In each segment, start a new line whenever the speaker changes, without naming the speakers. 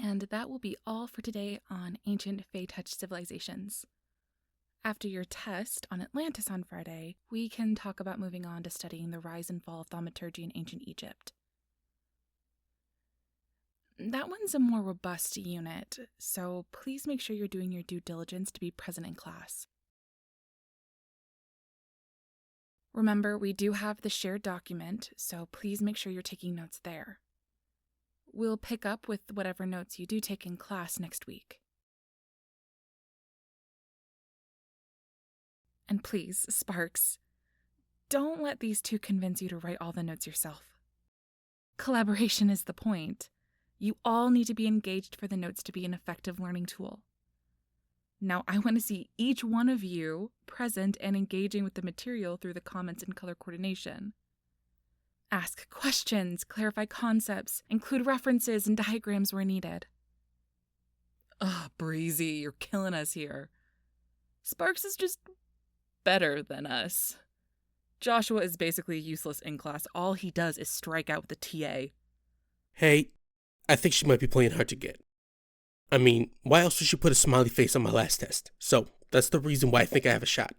And that will be all for today on ancient Fey-touch civilizations. After your test on Atlantis on Friday, we can talk about moving on to studying the rise and fall of thaumaturgy in ancient Egypt. That one's a more robust unit, so please make sure you're doing your due diligence to be present in class. Remember, we do have the shared document, so please make sure you're taking notes there. We'll pick up with whatever notes you do take in class next week. And please, Sparks, don't let these two convince you to write all the notes yourself. Collaboration is the point. You all need to be engaged for the notes to be an effective learning tool. Now, I want to see each one of you present and engaging with the material through the comments and color coordination. Ask questions, clarify concepts, include references and diagrams where needed. Ugh, Breezy, you're killing us here. Sparks is just better than us. Joshua is basically useless in class. All he does is strike out with the TA.
Hey, I think she might be playing hard to get. I mean, why else would she put a smiley face on my last test? So, that's the reason why I think I have a shot.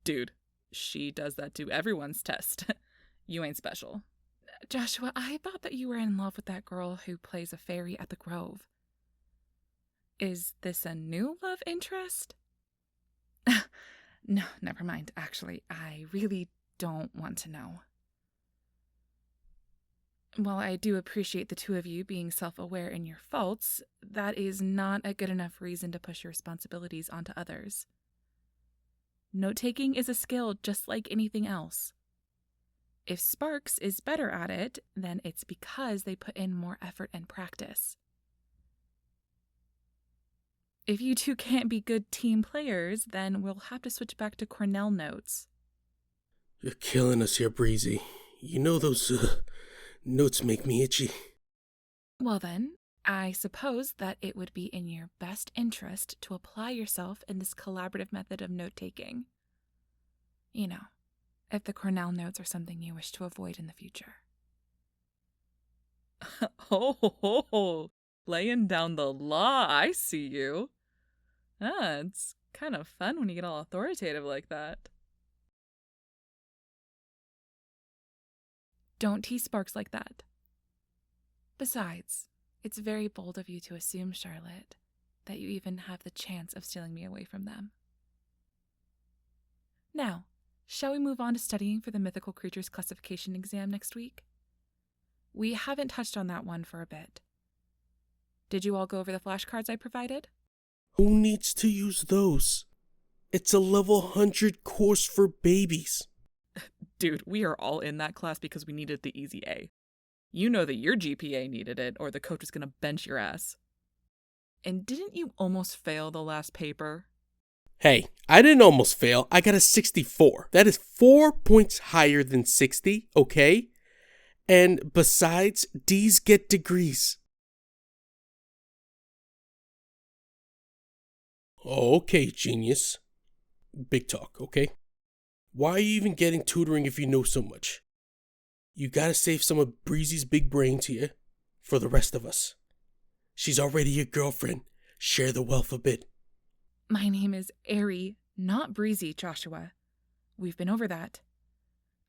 Dude, she does that to everyone's test. You ain't special. Joshua, I thought that you were in love with that girl who plays a fairy at the Grove. Is this a new love interest? No, never mind. Actually, I really don't want to know. While I do appreciate the two of you being self-aware in your faults, that is not a good enough reason to push your responsibilities onto others. Note-taking is a skill just like anything else. If Sparks is better at it, then it's because they put in more effort and practice. If you two can't be good team players, then we'll have to switch back to Cornell notes.
You're killing us here, Breezy. You know those notes make me itchy.
Well then, I suppose that it would be in your best interest to apply yourself in this collaborative method of note-taking. You know, if the Cornell notes are something you wish to avoid in the future. Oh, laying down the law, I see you. It's kind of fun when you get all authoritative like that. Don't tease Sparks like that. Besides, it's very bold of you to assume, Charlotte, that you even have the chance of stealing me away from them. Now, shall we move on to studying for the Mythical Creatures Classification exam next week? We haven't touched on that one for a bit. Did you all go over the flashcards I provided?
Who needs to use those? It's a level 100 course for babies.
Dude, we are all in that class because we needed the easy A. You know that your GPA needed it, or the coach was gonna bench your ass. And didn't you almost fail the last paper?
Hey, I didn't almost fail. I got a 64. That is 4 points higher than 60, okay? And besides, D's get degrees. Okay, genius. Big talk, okay? Why are you even getting tutoring if you know so much? You gotta save some of Breezy's big brains here for the rest of us. She's already your girlfriend. Share the wealth a bit.
My name is Airy, not Breezy, Joshua. We've been over that.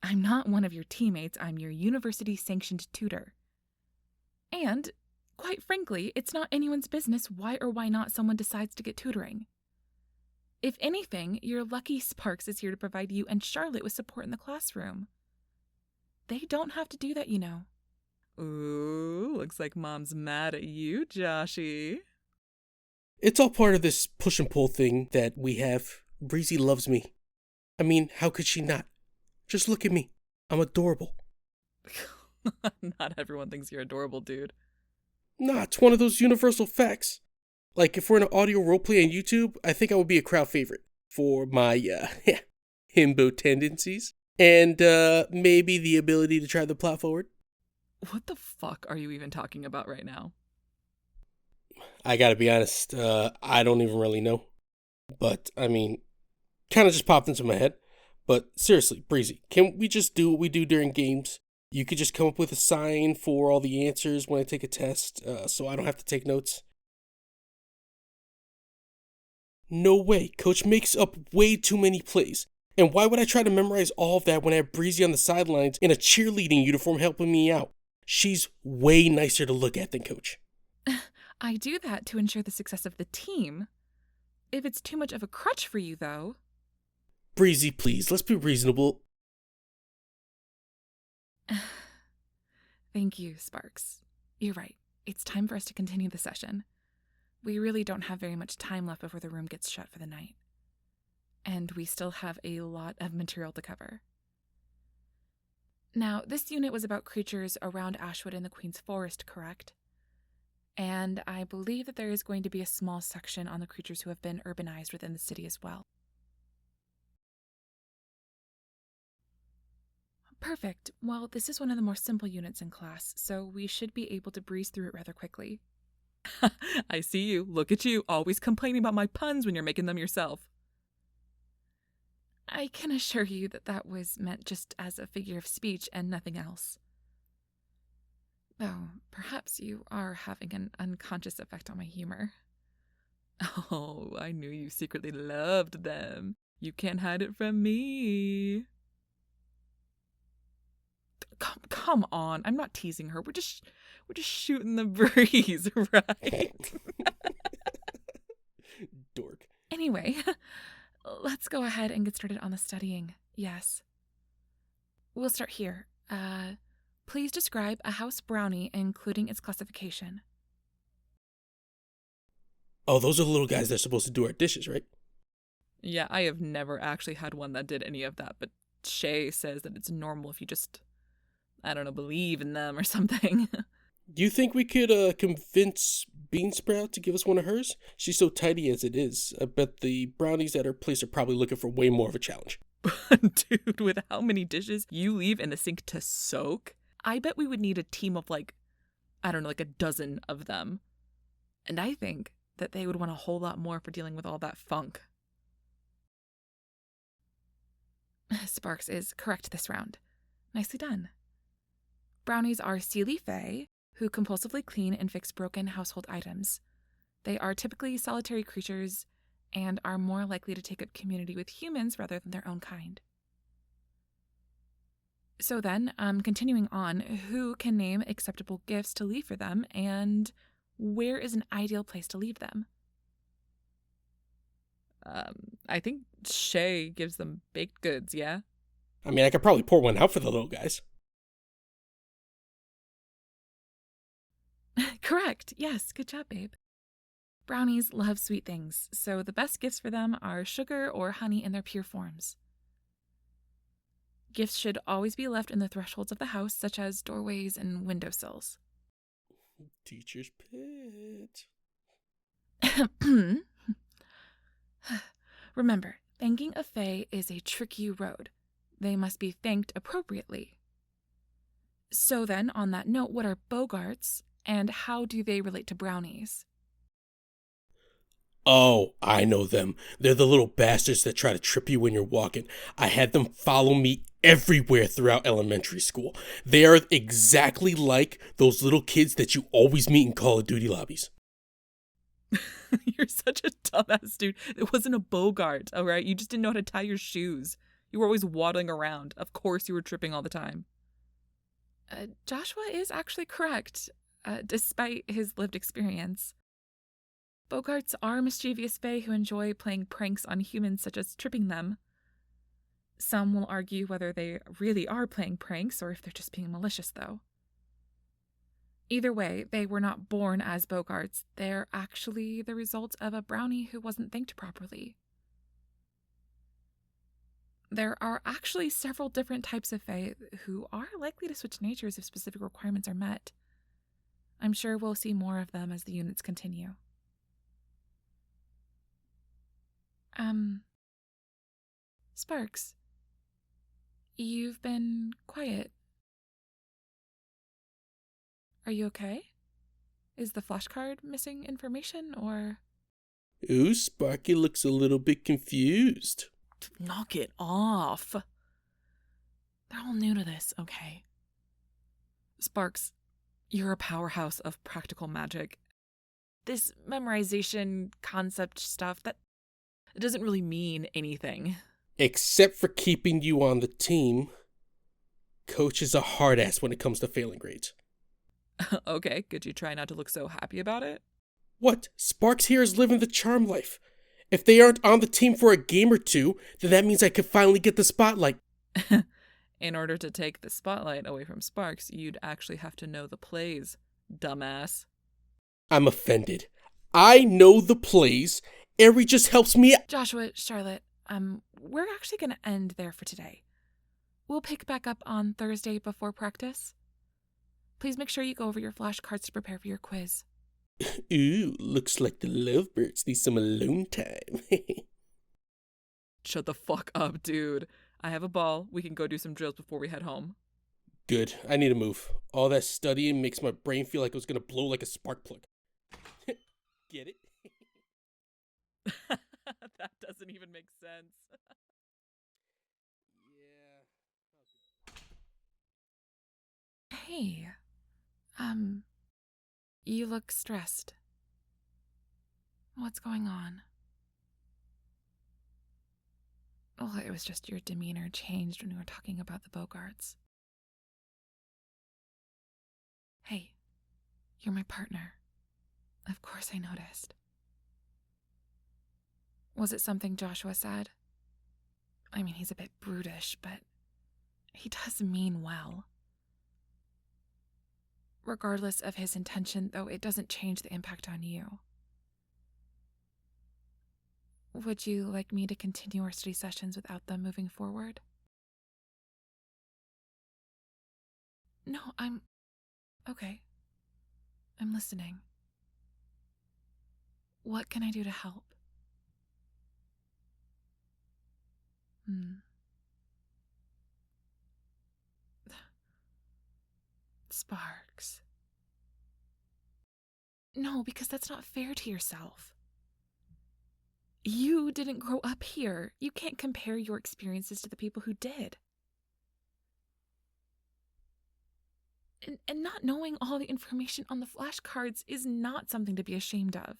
I'm not one of your teammates, I'm your university-sanctioned tutor. And, quite frankly, it's not anyone's business why or why not someone decides to get tutoring. If anything, your lucky Sparks is here to provide you and Charlotte with support in the classroom. They don't have to do that, you know. Ooh, looks like Mom's mad at you, Joshy.
It's all part of this push and pull thing that we have. Breezy loves me. I mean, how could she not? Just look at me. I'm adorable.
Not everyone thinks you're adorable, dude.
Nah, it's one of those universal facts. Like, if we're in an audio roleplay on YouTube, I think I would be a crowd favorite for my, himbo tendencies. And, maybe the ability to drive the plot forward.
What the fuck are you even talking about right now?
I gotta be honest, I don't even really know. But, I mean, kind of just popped into my head. But seriously, Breezy, can we just do what we do during games? You could just come up with a sign for all the answers when I take a test, so I don't have to take notes. No way. Coach makes up way too many plays. And why would I try to memorize all of that when I have Breezy on the sidelines in a cheerleading uniform helping me out? She's way nicer to look at than Coach.
I do that to ensure the success of the team. If it's too much of a crutch for you, though...
Breezy, please, let's be reasonable.
Thank you, Sparks. You're right. It's time for us to continue the session. We really don't have very much time left before the room gets shut for the night. And we still have a lot of material to cover. Now, this unit was about creatures around Ashwood in the Queen's Forest, correct? And I believe that there is going to be a small section on the creatures who have been urbanized within the city as well. Perfect. Well, this is one of the more simple units in class, so we should be able to breeze through it rather quickly. I see you. Look at you, always complaining about my puns when you're making them yourself. I can assure you that that was meant just as a figure of speech and nothing else. Though, perhaps you are having an unconscious effect on my humor. Oh, I knew you secretly loved them. You can't hide it from me. Come on, I'm not teasing her. We're just shooting the breeze, right?
Dork.
Anyway, let's go ahead and get started on the studying. Yes. We'll start here. Please describe a house brownie, including its classification.
Oh, those are the little guys that are supposed to do our dishes, right?
Yeah, I have never actually had one that did any of that, but Shay says that it's normal if you just, I don't know, believe in them or something.
Do you think we could convince Beansprout to give us one of hers? She's so tidy as it is. I bet the brownies at her place are probably looking for way more of a challenge.
Dude, with how many dishes you leave in the sink to soak, I bet we would need a team of like a dozen of them. And I think that they would want a whole lot more for dealing with all that funk. Sparks is correct this round. Nicely done. Brownies are Seelie Fae, who compulsively clean and fix broken household items. They are typically solitary creatures and are more likely to take up community with humans rather than their own kind. So then, continuing on, who can name acceptable gifts to leave for them, and where is an ideal place to leave them? I think Shay gives them baked goods, yeah?
I mean, I could probably pour one out for the little guys.
Correct. Yes, good job, babe. Brownies love sweet things, so the best gifts for them are sugar or honey in their pure forms. Gifts should always be left in the thresholds of the house, such as doorways and windowsills.
Teacher's pet.
Remember, thanking a fae is a tricky road. They must be thanked appropriately. So then, on that note, what are Bogarts, and how do they relate to brownies?
Oh, I know them. They're the little bastards that try to trip you when you're walking. I had them follow me everywhere throughout elementary school. They are exactly like those little kids that you always meet in Call of Duty lobbies.
You're such a dumbass, dude. It wasn't a Bogart, all right? You just didn't know how to tie your shoes. You were always waddling around. Of course you were tripping all the time. Joshua is actually correct, despite his lived experience. Bogarts are mischievous fae who enjoy playing pranks on humans, such as tripping them. Some will argue whether they really are playing pranks or if they're just being malicious, though. Either way, they were not born as Bogarts. They're actually the result of a brownie who wasn't thanked properly. There are actually several different types of fae who are likely to switch natures if specific requirements are met. I'm sure we'll see more of them as the units continue. Sparks, you've been quiet. Are you okay? Is the flashcard missing information, or...
Ooh, Sparky looks a little bit confused.
Knock it off. They're all new to this, okay? Sparks, you're a powerhouse of practical magic. This memorization concept stuff, that it doesn't really mean anything.
Except for keeping you on the team. Coach is a hard ass when it comes to failing grades.
Okay, could you try not to look so happy about it?
What? Sparks here is living the charm life. If they aren't on the team for a game or two, then that means I could finally get the spotlight.
In order to take the spotlight away from Sparks, you'd actually have to know the plays, dumbass.
I'm offended. I know the plays. Eri just helps me.
Joshua, Charlotte, we're actually going to end there for today. We'll pick back up on Thursday before practice. Please make sure you go over your flashcards to prepare for your quiz.
Ooh, looks like the lovebirds need some alone time.
Shut the fuck up, dude. I have a ball. We can go do some drills before we head home.
Good. I need to move. All that studying makes my brain feel like it was going to blow like a spark plug. Get it?
That doesn't even make sense.
Yeah.
Hey, you look stressed. What's going on? Well, it was just your demeanor changed when we were talking about the Bogarts. Hey, you're my partner. Of course I noticed. Was it something Joshua said? I mean, he's a bit brutish, but he does mean well. Regardless of his intention, though, it doesn't change the impact on you. Would you like me to continue our study sessions without them moving forward? No, okay. I'm listening. What can I do to help? Sparks. No, because that's not fair to yourself. You didn't grow up here. You can't compare your experiences to the people who did. And not knowing all the information on the flashcards is not something to be ashamed of.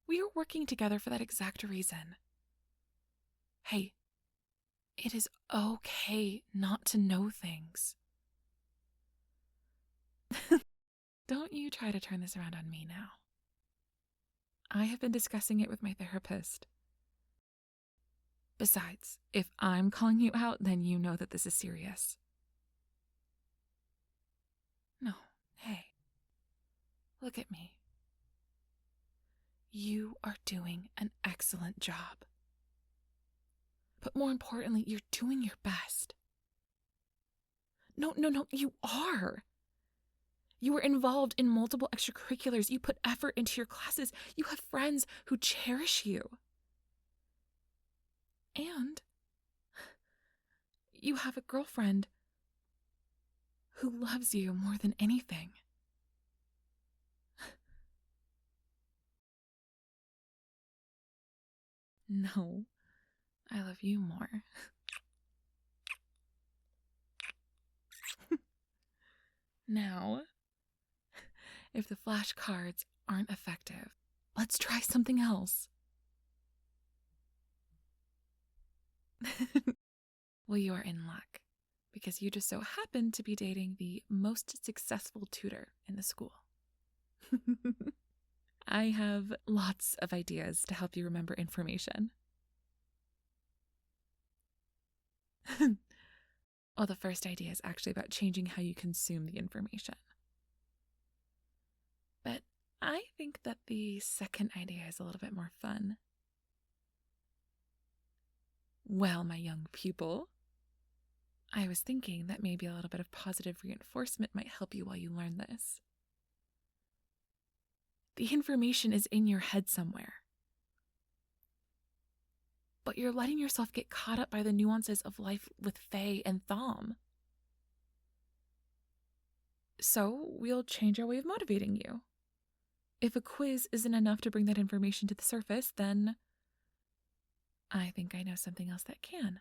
We are working together for that exact reason. Hey, it is okay not to know things. Don't you try to turn this around on me now. I have been discussing it with my therapist. Besides, if I'm calling you out, then you know that this is serious. No, hey, look at me. You are doing an excellent job. But more importantly, you're doing your best. No, you are. You were involved in multiple extracurriculars. You put effort into your classes. You have friends who cherish you. And you have a girlfriend who loves you more than anything. No, I love you more. Now, if the flashcards aren't effective, let's try something else. Well, you are in luck, because you just so happen to be dating the most successful tutor in the school. I have lots of ideas to help you remember information. Well, the first idea is actually about changing how you consume the information. But I think that the second idea is a little bit more fun. Well, my young pupil, I was thinking that maybe a little bit of positive reinforcement might help you while you learn this. The information is in your head somewhere. But you're letting yourself get caught up by the nuances of life with Faye and Thom. So we'll change our way of motivating you. If a quiz isn't enough to bring that information to the surface, then I think I know something else that can.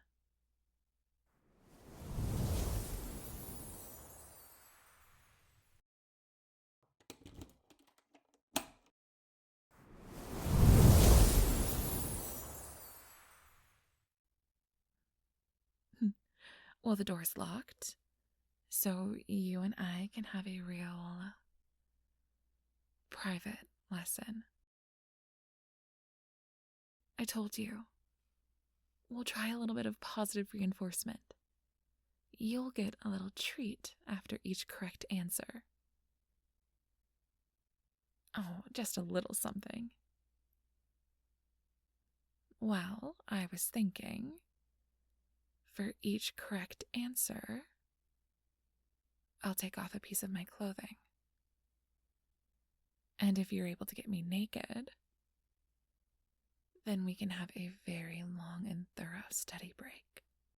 Well, the door's locked, so you and I can have a real private lesson. I told you. We'll try a little bit of positive reinforcement. You'll get a little treat after each correct answer. Oh, just a little something. Well, I was thinking, for each correct answer, I'll take off a piece of my clothing. And if you're able to get me naked, then we can have a very long and thorough study break.